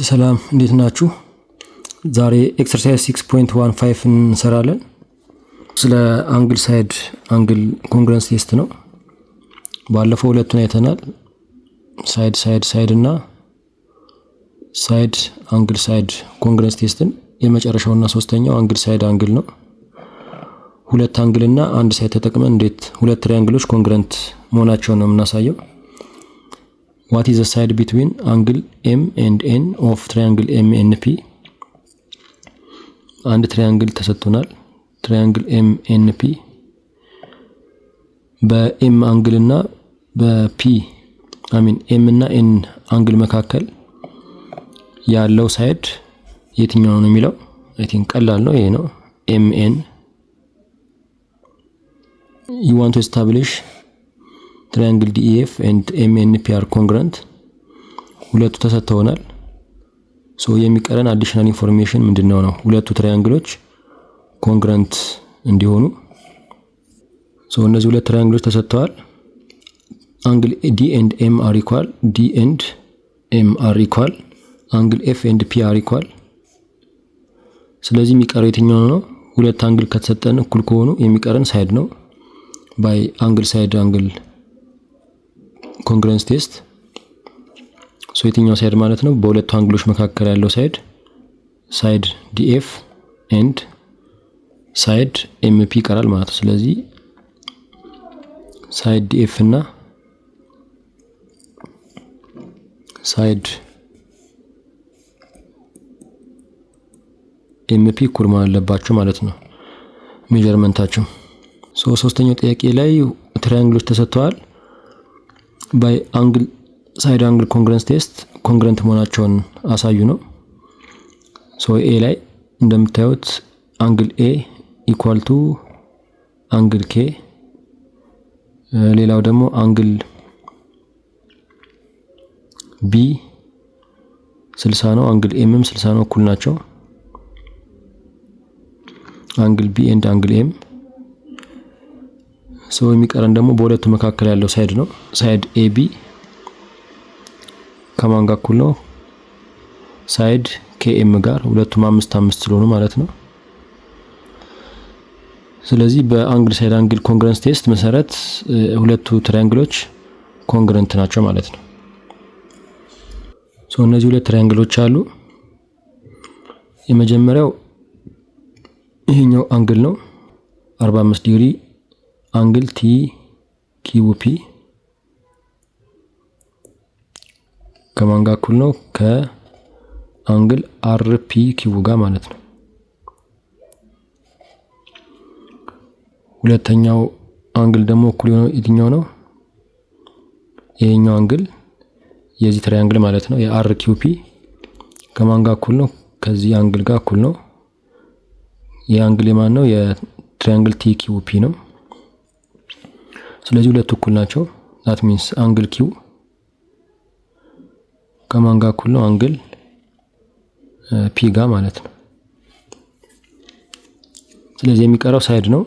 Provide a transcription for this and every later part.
ሰላም እንዴት ናችሁ? ዛሬ ኤክሰርሳይዝ 6.15 እንሰራለን። ስለ አንግል ኮንግረንስ ቴስት ነው። ባለፈው ሁለቱን አይተናል። ሳይድ እና ሳይድ ኮንግረንስ ቴስትን። የመጨረሻውና ሶስተኛው አንግል ነው። ሁለት አንግል እና አንድ ሳይድ ተጠቅመን እንዴት ሁለት ትራያንግሎች ኮንግረንት መሆናቸውን ነው የምናሳየው። What is the side between angle M and N of triangle MNP? አንድ ትራያንግል ተሰጥቶናል። ትራያንግል MNP በኤም አንግል እና በፒ ኤም እና ኤን አንግል መካከል ያለው ሳይድ የትኛው ነው የሚለው አይ ቲንክ ቀላል ነው። ይሄ ነው MN. You want to establish triangle DEF and MNP are congruent. ሁለቱ ተሰጥተውናል። የሚቀረን አዲሽናል ኢንፎርሜሽን ምንድነው ነው? ሁለቱ ትራያንግሎች ኮንግረንት እንዲሆኑ እነዚህ ሁለት ትራያንግሎች ተሰጥተዋል። አንግል D and M are equal, D and M are equal, አንግል F and P are equal. ስለዚህ የሚቀረው የትኛው ነው? ሁለት አንግል ከተሰጠን እኩል ከሆኑ የሚቀረን ሳይድ ነው። by angle ኮንግረንስ ቴስት የትኛው ሳይድ ማለት ነው? በሁለቱ አንግሎች መካከል ያለው ሳይድ DF and ሳይድ MP ይቀራል ማለት ነው። ስለዚህ ሳይድ DF እና ሳይድ MP እኩል መሆን አለባቸው ማለት ነው ሜዠርመንታቸው። ሶስተኛው ጥያቄ ላይ ትራያንግሎች ተሰጥተዋል። by side angle congruence test ኮንግረንት መሆናቸውን አሳዩ ነው። ኤ ላይ እንደምታዩት አንግል A equal to አንግል K፣ ሌላው ደግሞ አንግል B 60 ነው፣ አንግል M 60 ነው፣ እኩል ናቸው። አንግል B and አንግል M የሚቀረን ደግሞ በሁለቱ መካከል ያለው ሳይድ ነው። ሳይድ AB ከማን ጋር እኩል ነው? ሳይድ KM ጋር። ሁለቱም 5 ስለሆኑ ማለት ነው። ስለዚህ በአንግል አንግል ኮንግረንስ ቴስት መሰረት ሁለቱ ትራያንግሎች ኮንግረንት ናቸው ማለት ነው። እነዚህ ሁለት ትራያንግሎች አሉ። የመጀመሪያው ይሄኛው አንግል ነው 45 ዲግሪ አንግል TQP ከማን ጋር እኩል ነው? ከአንግል RPQ ጋር ማለት ነው። ሁለተኛው አንግል ደግሞ እኩል ነው የትኛው ነው? ይሄኛው አንግል የዚህ ትራያንግል ማለት ነው የRQP ከማን ጋር እኩል ነው? ከዚህ አንግል ጋር እኩል ነው። ይሄ አንግል የማን ነው? የትራያንግል TQP ነው። ስለዚህ ሁለቱ እኩል ናቸው። that means አንግል Q ከማን ጋር እኩል ነው? አንግል P ጋር ማለት ነው። ስለዚህ የሚቀረው ሳይድ ነው።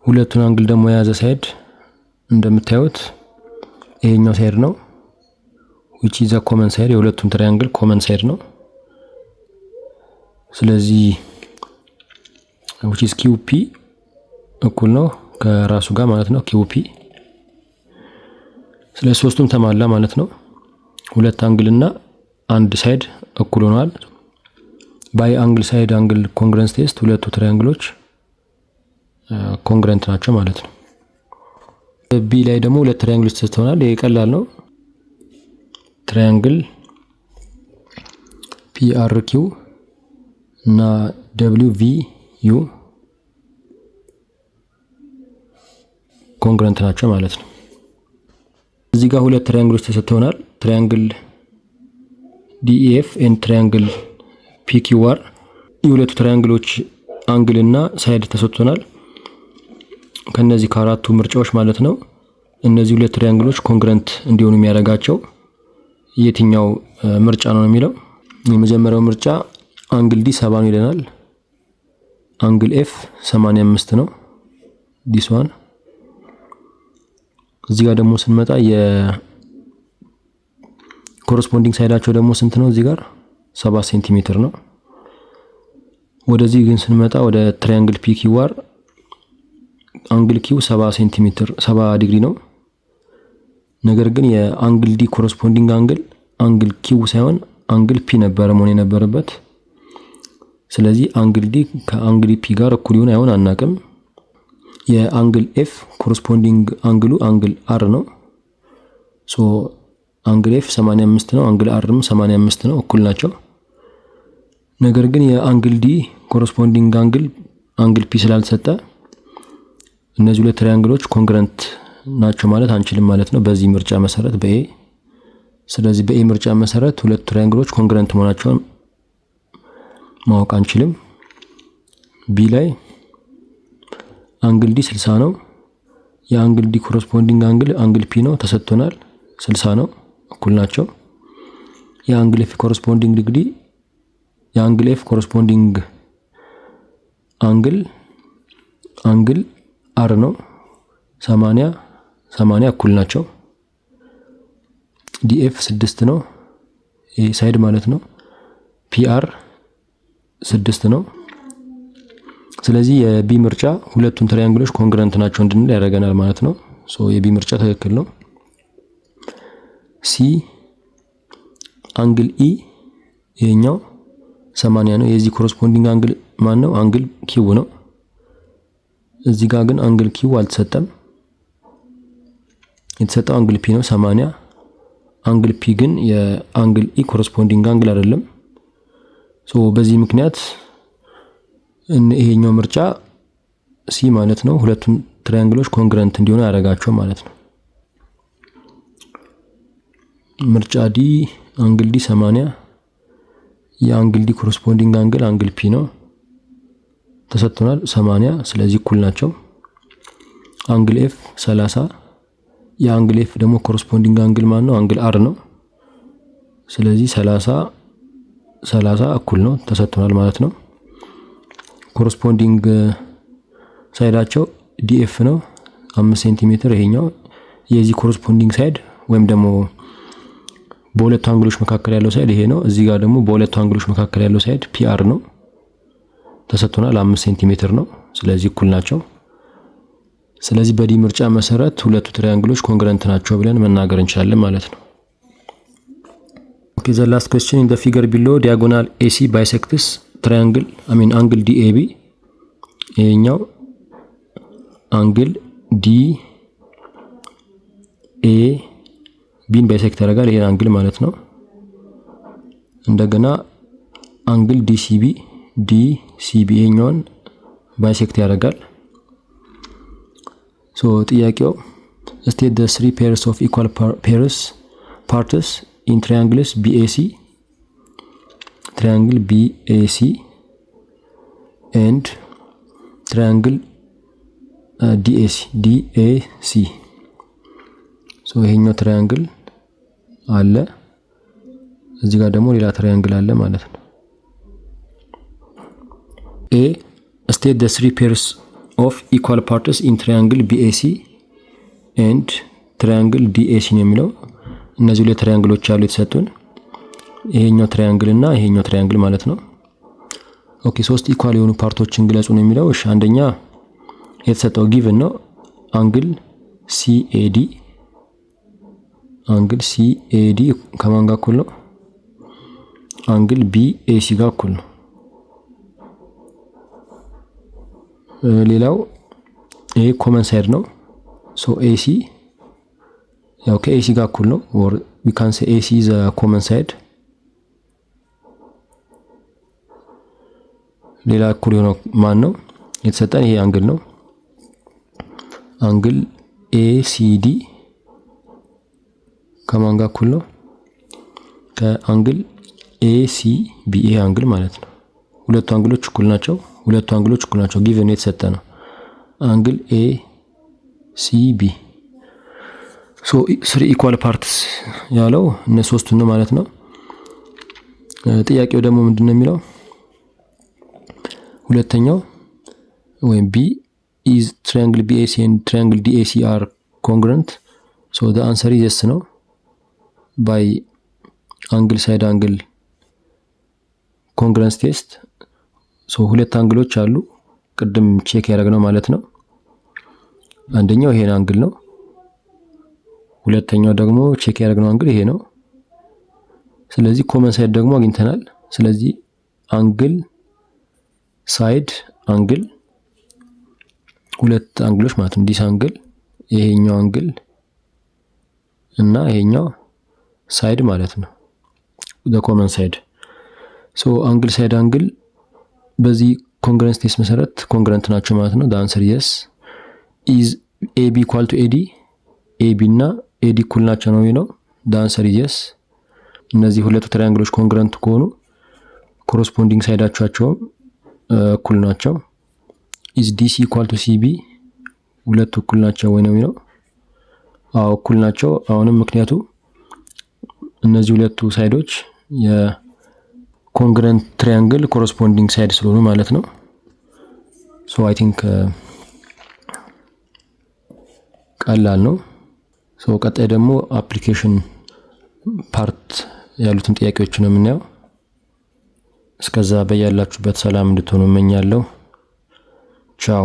ሁለቱን አንግል ደግሞ የያዘ ሳይድ እንደምታዩት ይሄኛው ሳይድ ነው which is a common side፣ የሁለቱም ትራያንግል ኮመን ሳይድ ነው። ስለዚህ which is QP እኩል ነው ከራሱ ጋር ማለት ነው QP። ስለዚህ ሶስቱም ተማላ ማለት ነው። ሁለት አንግል እና አንድ ሳይድ እኩል ሆኗል። ባይ አንግል ኮንግረንስ ቴስት ሁለቱ ትራያንግሎች ኮንግረንት ናቸው ማለት ነው። ቢ ላይ ደግሞ ሁለት ትራያንግሎች ተሰጥተውናል። ይሄ ቀላል ነው። ትራያንግል PRQ እና WVU ኮንግረንት ናቸው ማለት ነው። እዚህ ጋር ሁለት ትራያንግሎች ተሰጥተውናል። ትራያንግል DEF and ትራያንግል PQR። የሁለቱ ትራያንግሎች አንግል እና ሳይድ ተሰጥተውናል። ከነዚህ ከአራቱ ምርጫዎች ማለት ነው እነዚህ ሁለት ትራያንግሎች ኮንግረንት እንዲሆኑ የሚያደርጋቸው የትኛው ምርጫ ነው የሚለው። የመጀመሪያው ምርጫ አንግል D 70 ነው ይለናል። አንግል F 85 ነው this one። እዚህ ጋር ደግሞ ስንመጣ ኮረስፖንዲንግ ሳይዳቸው ደግሞ ስንት ነው? እዚህ ጋር 7 ሴንቲሜትር ነው። ወደዚህ ግን ስንመጣ ወደ ትራያንግል ፒኪዋር አንግል ኪው 70 ሴንቲሜትር 70 ዲግሪ ነው። ነገር ግን የአንግል ዲ ኮረስፖንዲንግ አንግል ኪው ሳይሆን አንግል ፒ ነበር መሆን የነበረበት። ስለዚህ አንግል ዲ ከአንግል ፒ ጋር እኩል ይሆን አይሆን አናቅም። የአንግል ኤፍ ኮረስፖንዲንግ አንግሉ አንግል አር ነው። ሶ አንግል ኤፍ 85 ነው፣ አንግል አርም 85 ነው፣ እኩል ናቸው። ነገር ግን የአንግል ዲ ኮረስፖንዲንግ አንግል ፒ ስላልተሰጠ እነዚህ ሁለት ትራያንግሎች ኮንግረንት ናቸው ማለት አንችልም ማለት ነው በዚህ ምርጫ መሰረት በኤ። ስለዚህ በኤ ምርጫ መሰረት ሁለት ትራያንግሎች ኮንግረንት መሆናቸውን ማወቅ አንችልም። ቢ ላይ አንግል ዲ 60 ነው። የአንግል ዲ ኮረስፖንዲንግ አንግል ፒ ነው ተሰጥቶናል፣ 60 ነው፣ እኩል ናቸው። የአንግል ኤፍ ኮረስፖንዲንግ ዲግሪ የአንግል ኤፍ ኮረስፖንዲንግ አንግል አር ነው፣ 80 እኩል ናቸው። ዲኤፍ 6 ነው፣ ይሄ ሳይድ ማለት ነው። ፒአር 6 ነው። ስለዚህ የቢ ምርጫ ሁለቱን ትራያንግሎች ኮንግረንት ናቸው እንድንል ያደርገናል ማለት ነው። ሶ የቢ ምርጫ ትክክል ነው። ሲ አንግል ኢ ይሄኛው 80 ነው። የዚህ ኮረስፖንዲንግ አንግል ማን ነው? አንግል ኪው ነው። እዚህ ጋር ግን አንግል ኪው አልተሰጠም። የተሰጠው አንግል ፒ ነው 80። አንግል ፒ ግን የአንግል ኢ ኮረስፖንዲንግ አንግል አይደለም። ሶ በዚህ ምክንያት ይሄኛው ምርጫ ሲ ማለት ነው። ሁለቱን ትራያንግሎች ኮንግረንት እንዲሆኑ ያደርጋቸው ማለት ነው። ምርጫ ዲ አንግል ዲ 80 የአንግል ዲ ኮረስፖንዲንግ አንግል ፒ ነው ተሰጥቶናል 80። ስለዚህ እኩል ናቸው። አንግል ኤፍ 30 የአንግል ኤፍ ደግሞ ኮረስፖንዲንግ አንግል ማን ነው? አንግል አር ነው። ስለዚህ 30 እኩል ነው ተሰጥቶናል ማለት ነው። ኮረስፖንዲንግ ሳይዳቸው ዲኤፍ ነው 5 ሴንቲሜትር። ይሄኛው የዚህ ኮረስፖንዲንግ ሳይድ ወይም ደግሞ በሁለቱ አንግሎች መካከል ያለው ሳይድ ይሄ ነው። እዚህ ጋር ደግሞ በሁለቱ አንግሎች መካከል ያለው ሳይድ ፒአር ነው ተሰጥቶናል 5 ሴንቲሜትር ነው። ስለዚህ እኩል ናቸው። ስለዚህ በዲ ምርጫ መሰረት ሁለቱ ትራያንግሎች ኮንግረንት ናቸው ብለን መናገር እንችላለን ማለት ነው። ኦኬ ዘ ላስት ኩዌስችን ኢን ዘ ፊገር ቢሎ ዲያጎናል ኤሲ ባይሴክትስ ትራያንግል አንግል ዲኤቢ። ይሄኛው አንግል ዲ ኤ ቢን ባይሴክት ያደርጋል። ይሄን አንግል ማለት ነው። እንደገና አንግል ዲሲቢ ይሄኛውን ባይሴክት ያደርጋል። ሶ ጥያቄው ስቴት the three pairs of equal parts in triangles BAC and triangle DAC ሶ ይሄኛው ትራያንግል አለ፣ እዚህ ጋር ደግሞ ሌላ ትራያንግል አለ ማለት ነው። A state the three pairs of equal parts in triangle BAC and triangle DAC ነው የሚለው። እነዚህ ሁለት ትራያንግሎች አሉ የተሰጡን፣ ይሄኛው ትራያንግል እና ይሄኛው ትራያንግል ማለት ነው። ኦኬ ሶስት ኢኳል የሆኑ ፓርቶችን ግለጹ ነው የሚለው። እሺ አንደኛ የተሰጠው ጊቭን ነው አንግል CAD ከማን ጋር እኩል ነው? አንግል BAC ጋር እኩል ነው። ሌላው ይሄ ኮመን ሳይድ ነው። ሶ AC ያው ከAC ጋር እኩል ነው or we can say AC is a common side። ሌላ እኩል የሆነው ማን ነው? የተሰጠን ይሄ አንግል ነው። አንግል ACD ከማን ጋር እኩል ነው? ከአንግል ACBA አንግል ማለት ነው። ሁለቱ አንግሎች እኩል ናቸው። ጊቭን የተሰጠ ነው አንግል ACB። ሶ 3 ኢኳል ፓርትስ ያለው እነ ሶስቱን ነው ማለት ነው። ጥያቄው ደግሞ ምንድነው የሚለው? ሁለተኛው ወይም B is triangle BAC and triangle DAC are congruent. So the answer is yes ነው by አንግል ሳይድ አንግል ኮንግረንስ ቴስት። ሁለት አንግሎች አሉ ቅድም ቼክ ያደረግነው ማለት ነው። አንደኛው ይሄን አንግል ነው። ሁለተኛው ደግሞ ቼክ ያደረግነው አንግል ይሄ ነው። ስለዚህ ኮመን ሳይድ ደግሞ አግኝተናል። ስለዚህ አንግል ሳይድ አንግል ሁለት አንግሎች ማለት ነው። ዲስ አንግል ይሄኛው አንግል እና ይሄኛው ሳይድ ማለት ነው። ኮመን ሳይድ አንግል ሳይድ አንግል በዚህ ኮንግረንስ ቴስት መሰረት ኮንግረንት ናቸው ማለት ነው። the answer yes is AB equal to AD AB እና AD እኩል ናቸው ነው የሚለው። the answer is yes እነዚህ ሁለቱ ትራያንግሎች ኮንግረንት ከሆኑ ኮረስፖንዲንግ ሳይዳቸውም እኩል ናቸው። is DC equal to CB ሁለቱ እኩል ናቸው ወይ ነው የሚለው። አዎ እኩል ናቸው። አሁንም ምክንያቱ እነዚህ ሁለቱ ሳይዶች የኮንግረንት ትራያንግል ኮረስፖንዲንግ ሳይድ ስለሆኑ ማለት ነው። I think ቀላል ነው። ቀጣይ ደግሞ አፕሊኬሽን ፓርት ያሉትን ጥያቄዎች ነው የምናየው። እስከዛ በያላችሁበት ሰላም እንድትሆኑ እመኛለሁ። ቻው።